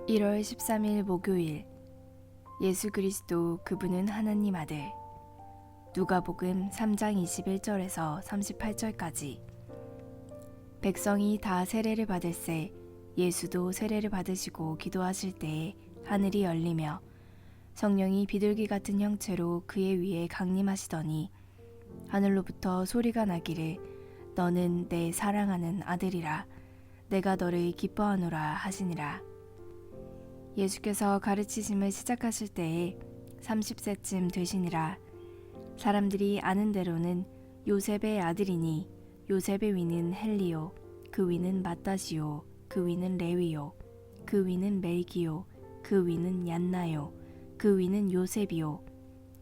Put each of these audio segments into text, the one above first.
1월 13일 목요일 예수 그리스도 그분은 하나님 아들. 누가복음 3장 21절에서 38절까지. 백성이 다 세례를 받을새 예수도 세례를 받으시고 기도하실 때에 하늘이 열리며 성령이 비둘기 같은 형체로 그의 위에 강림하시더니 하늘로부터 소리가 나기를 너는 내 사랑하는 아들이라 내가 너를 기뻐하노라 하시니라. 예수께서 가르치심을 시작하실 때에 30세쯤 되시니라. 사람들이 아는 대로는 요셉의 아들이니 요셉의 위는 헬리요, 그 위는 마따시요, 그 위는 레위요, 그 위는 멜기요, 그 위는 얀나요, 그 위는 요셉이요,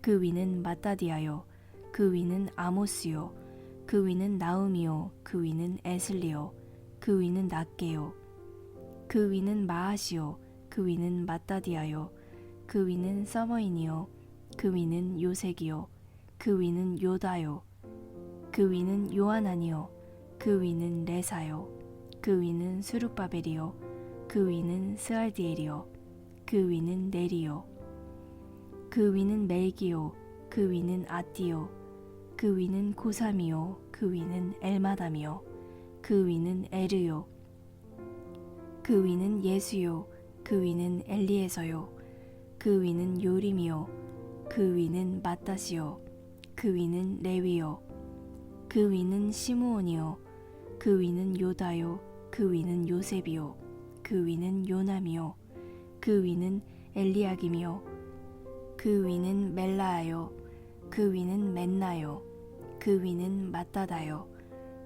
그 위는 마따디아요, 그 위는 아모스요, 그 위는 나음이요, 그 위는 에슬리요, 그 위는 낫게요, 그 위는 마아시요, 그 위는 마따디아요, 그 위는 서머인이요, 그 위는 요색이요, 그 위는 요다요, 그 위는 요하나니요, 그 위는 레사요, 그 위는 스룹바벨이요, 그 위는 스알디엘이요, 그 위는 네리요, 그 위는 멜기요, 그 위는 아띠요, 그 위는 고삼이요, 그 위는 엘마담이요, 그 위는 에르요, 그 위는 예수요, 그 위는 엘리에서요, 그 위는 요림이요, 그 위는 마따시요, 그 위는 레위요, 그 위는 시므온이요, 그 위는 요다요, 그 위는 요셉이요, 그 위는 요남이요, 그 위는 엘리야김이요, 그 위는 멜라아요, 그 위는 맨나요, 그 위는 마따다요,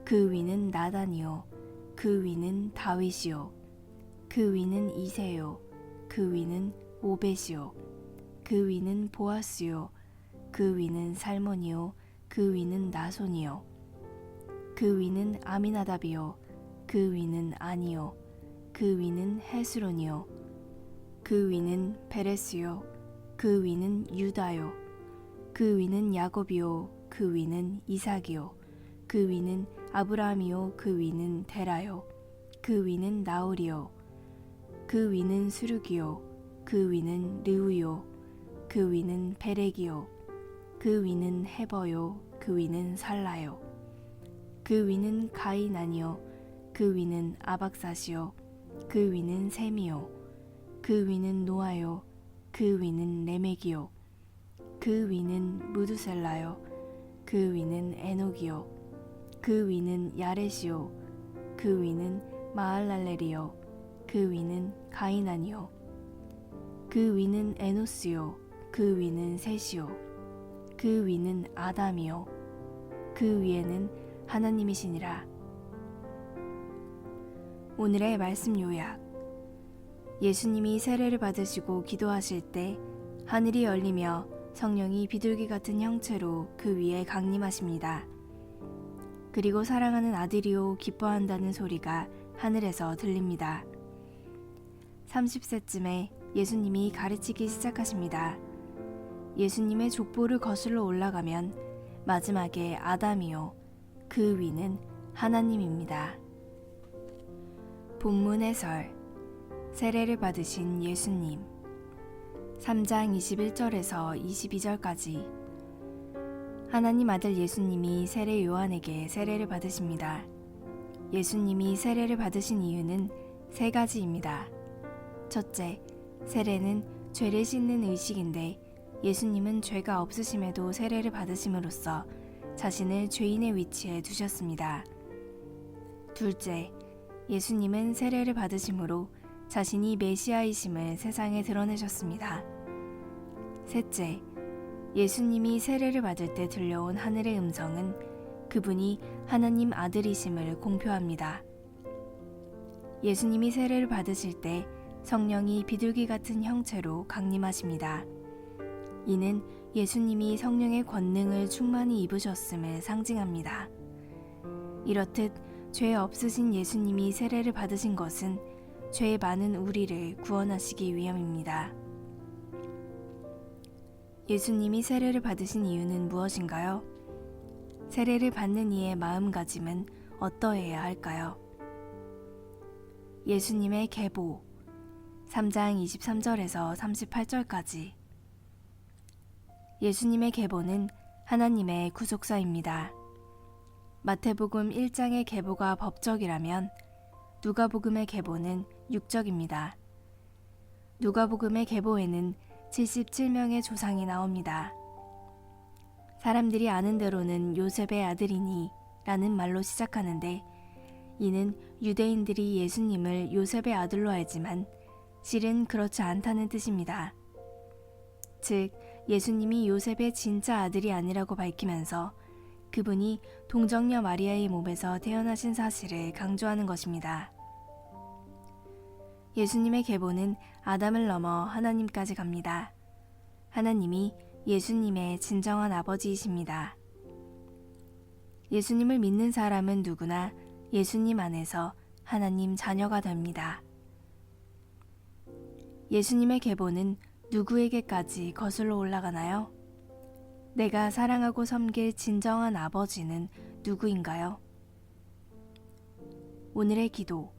그 위는 나단이요, 그 위는 다윗이요, 그 위는 이세요, 그 위는 오벳이요, 그 위는 보아스요, 그 위는 살몬이요, 그 위는 나손이요, 그 위는 아미나답이요, 그 위는 아니요, 그 위는 헤스론이요, 그 위는 베레스요, 그 위는 유다요, 그 위는 야곱이요, 그 위는 이삭이요, 그 위는 아브라함이요, 그 위는 데라요, 그 위는 나홀이요, 그 위는 수룩이요, 그 위는 르우요, 그 위는 베렉이요, 그 위는 헤버요, 그 위는 살라요, 그 위는 가이나니요, 그 위는 아박사시요, 그 위는 셈이요, 그 위는 노아요, 그 위는 레멕이요, 그 위는 무두셀라요, 그 위는 에녹이요, 그 위는 야렛이요, 그 위는 마알랄렐이요, 그 위는 가이나니요, 그 위는 에노스요, 그 위는 셋이요, 그 위는 아담이요, 그 위에는 하나님이시니라. 오늘의 말씀 요약. 예수님이 세례를 받으시고 기도하실 때 하늘이 열리며 성령이 비둘기 같은 형체로 그 위에 강림하십니다. 그리고 사랑하는 아들이요 기뻐한다는 소리가 하늘에서 들립니다. 30세쯤에 예수님이 가르치기 시작하십니다. 예수님의 족보를 거슬러 올라가면 마지막에 아담이요, 그 위는 하나님입니다. 본문 해설. 세례를 받으신 예수님. 3장 21절에서 22절까지. 하나님 아들 예수님이 세례 요한에게 세례를 받으십니다. 예수님이 세례를 받으신 이유는 세 가지입니다. 첫째, 세례는 죄를 씻는 의식인데 예수님은 죄가 없으심에도 세례를 받으심으로써 자신을 죄인의 위치에 두셨습니다. 둘째, 예수님은 세례를 받으심으로 자신이 메시아이심을 세상에 드러내셨습니다. 셋째, 예수님이 세례를 받을 때 들려온 하늘의 음성은 그분이 하나님 아들이심을 공표합니다. 예수님이 세례를 받으실 때 성령이 비둘기 같은 형체로 강림하십니다. 이는 예수님이 성령의 권능을 충만히 입으셨음을 상징합니다. 이렇듯 죄 없으신 예수님이 세례를 받으신 것은 죄 많은 우리를 구원하시기 위함입니다. 예수님이 세례를 받으신 이유는 무엇인가요? 세례를 받는 이의 마음가짐은 어떠해야 할까요? 예수님의 계보, 3장 23절에서 38절까지. 예수님의 계보는 하나님의 구속사입니다. 마태복음 1장의 계보가 법적이라면 누가복음의 계보는 육적입니다. 누가복음의 계보에는 77명의 조상이 나옵니다. 사람들이 아는 대로는 요셉의 아들이니 라는 말로 시작하는데, 이는 유대인들이 예수님을 요셉의 아들로 알지만 실은 그렇지 않다는 뜻입니다. 즉, 예수님이 요셉의 진짜 아들이 아니라고 밝히면서 그분이 동정녀 마리아의 몸에서 태어나신 사실을 강조하는 것입니다. 예수님의 계보는 아담을 넘어 하나님까지 갑니다. 하나님이 예수님의 진정한 아버지이십니다. 예수님을 믿는 사람은 누구나 예수님 안에서 하나님 자녀가 됩니다. 예수님의 계보는 누구에게까지 거슬러 올라가나요? 내가 사랑하고 섬길 진정한 아버지는 누구인가요? 오늘의 기도.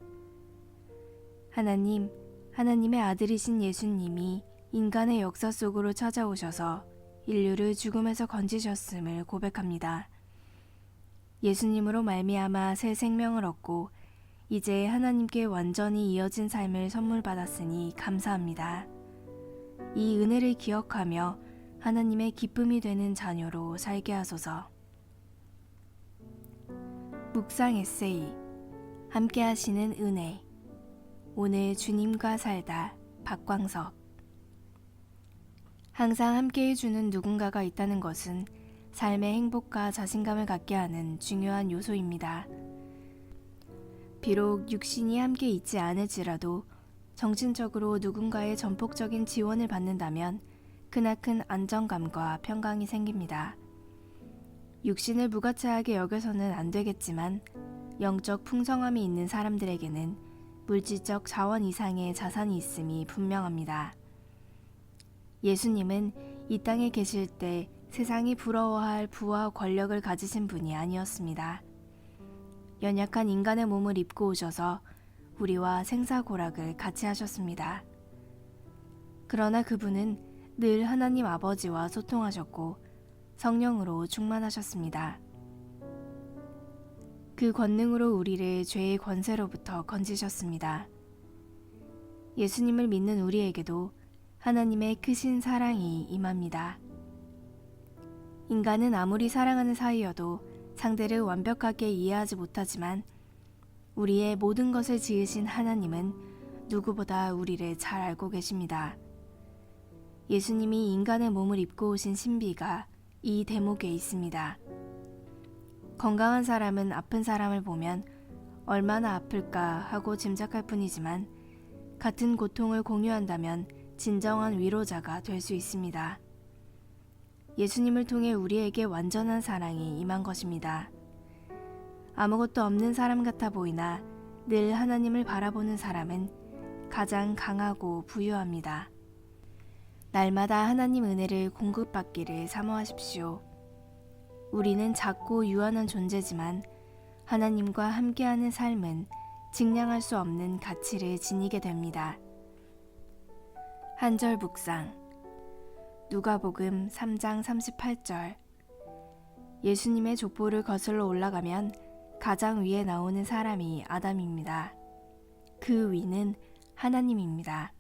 하나님, 하나님의 아들이신 예수님이 인간의 역사 속으로 찾아오셔서 인류를 죽음에서 건지셨음을 고백합니다. 예수님으로 말미암아 새 생명을 얻고 이제 하나님께 완전히 이어진 삶을 선물 받았으니 감사합니다. 이 은혜를 기억하며 하나님의 기쁨이 되는 자녀로 살게 하소서. 묵상 에세이 함께 하시는 은혜. 오늘 주님과 살다 박광석. 항상 함께 해주는 누군가가 있다는 것은 삶의 행복과 자신감을 갖게 하는 중요한 요소입니다. 비록 육신이 함께 있지 않을지라도 정신적으로 누군가의 전폭적인 지원을 받는다면 크나큰 안정감과 평강이 생깁니다. 육신을 무가치하게 여겨서는 안 되겠지만 영적 풍성함이 있는 사람들에게는 물질적 자원 이상의 자산이 있음이 분명합니다. 예수님은 이 땅에 계실 때 세상이 부러워할 부와 권력을 가지신 분이 아니었습니다. 연약한 인간의 몸을 입고 오셔서 우리와 생사고락을 같이 하셨습니다. 그러나 그분은 늘 하나님 아버지와 소통하셨고 성령으로 충만하셨습니다. 그 권능으로 우리를 죄의 권세로부터 건지셨습니다. 예수님을 믿는 우리에게도 하나님의 크신 사랑이 임합니다. 인간은 아무리 사랑하는 사이여도 상대를 완벽하게 이해하지 못하지만 우리의 모든 것을 지으신 하나님은 누구보다 우리를 잘 알고 계십니다. 예수님이 인간의 몸을 입고 오신 신비가 이 대목에 있습니다. 건강한 사람은 아픈 사람을 보면 얼마나 아플까 하고 짐작할 뿐이지만 같은 고통을 공유한다면 진정한 위로자가 될 수 있습니다. 예수님을 통해 우리에게 완전한 사랑이 임한 것입니다. 아무것도 없는 사람 같아 보이나 늘 하나님을 바라보는 사람은 가장 강하고 부유합니다. 날마다 하나님 은혜를 공급받기를 사모하십시오. 우리는 작고 유한한 존재지만 하나님과 함께하는 삶은 증량할 수 없는 가치를 지니게 됩니다. 한 절 묵상. 누가복음 3장 38절. 예수님의 족보를 거슬러 올라가면 가장 위에 나오는 사람이 아담입니다. 그 위는 하나님입니다.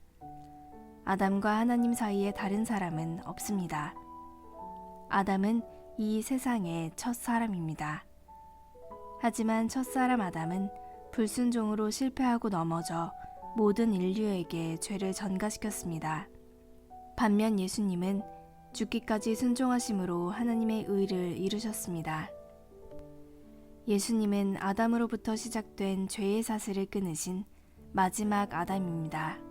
아담과 하나님 사이에 다른 사람은 없습니다. 아담은 이 세상의 첫 사람입니다. 하지만 첫사람 아담은 불순종으로 실패하고 넘어져 모든 인류에게 죄를 전가시켰습니다. 반면 예수님은 죽기까지 순종하심으로 하나님의 의를 이루셨습니다. 예수님은 아담으로부터 시작된 죄의 사슬을 끊으신 마지막 아담입니다.